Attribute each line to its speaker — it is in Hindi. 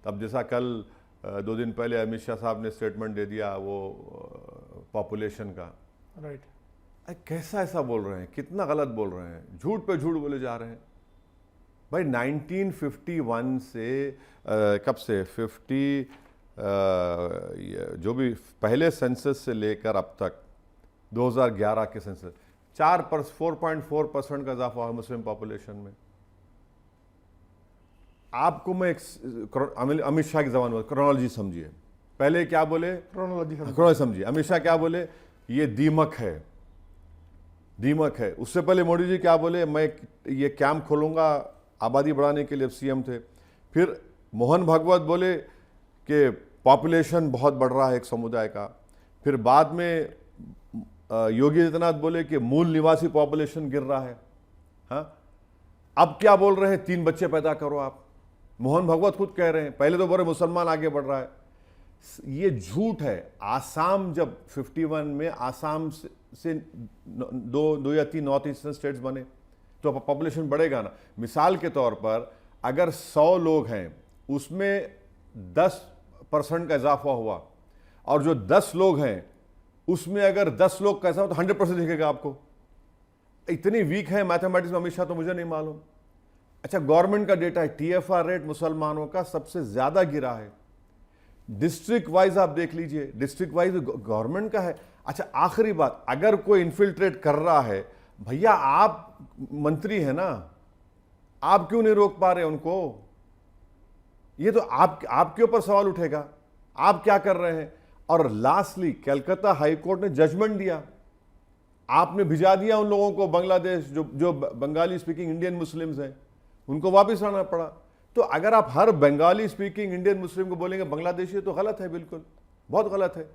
Speaker 1: अब जैसा कल 2 दिन पहले अमित शाह साहब ने स्टेटमेंट दे दिया वो पॉपुलेशन का,
Speaker 2: राइट।
Speaker 1: कैसा ऐसा बोल रहे हैं, कितना गलत बोल रहे हैं, झूठ पे झूठ बोले जा रहे हैं भाई। 1951 से कब से 50 जो भी पहले सेंसस से लेकर अब तक 2011 के सेंसस 4.4% का इजाफा हुआ मुस्लिम पॉपुलेशन में। आपको मैं अमित शाह की जबान में क्रोनोलॉजी समझिए, पहले क्या बोले, क्रोनोलॉजी समझिए। अमित शाह क्या बोले, ये दीमक है, दीमक है। उससे पहले मोदी जी क्या बोले, मैं ये कैंप खोलूंगा आबादी बढ़ाने के लिए, सीएम थे। फिर मोहन भागवत बोले कि पॉपुलेशन बहुत बढ़ रहा है एक समुदाय का। फिर बाद में योगी आदित्यनाथ बोले कि मूल निवासी पॉपुलेशन गिर रहा है। हाँ, अब क्या बोल रहे हैं, 3 बच्चे पैदा करो आप। मोहन भागवत खुद कह रहे हैं, पहले तो बोले मुसलमान आगे बढ़ रहा है। ये झूठ है। आसाम जब 51 में आसाम से दो या 3 नॉर्थ ईस्टर्न स्टेट्स बने तो पॉपुलेशन बढ़ेगा ना। मिसाल के तौर पर अगर 100 लोग हैं उसमें 10% का इजाफा हुआ, और जो 10 लोग हैं उसमें अगर 10 लोग कैसा हो तो 100% दिखेगा आपको। इतनी वीक है मैथमेटिक्स में अमित शाह, तो मुझे नहीं मालूम। अच्छा, गवर्नमेंट का डेटा है, टीएफआर रेट मुसलमानों का सबसे ज्यादा गिरा है। डिस्ट्रिक्ट वाइज आप देख लीजिए, डिस्ट्रिक्ट वाइज गवर्नमेंट का है। अच्छा, आखिरी बात, अगर कोई इन्फिल्ट्रेट कर रहा है, भैया आप मंत्री हैं ना, आप क्यों नहीं रोक पा रहे उनको? ये तो आपके ऊपर सवाल उठेगा, आप क्या कर रहे हैं। और लास्टली कलकत्ता हाई कोर्ट ने जजमेंट दिया, आपने भिजा दिया उन लोगों को बांग्लादेश, जो बंगाली स्पीकिंग इंडियन मुस्लिम्स हैं, उनको वापस आना पड़ा। तो अगर आप हर बंगाली स्पीकिंग इंडियन मुस्लिम को बोलेंगे बांग्लादेशी, तो गलत है, बिल्कुल बहुत गलत है।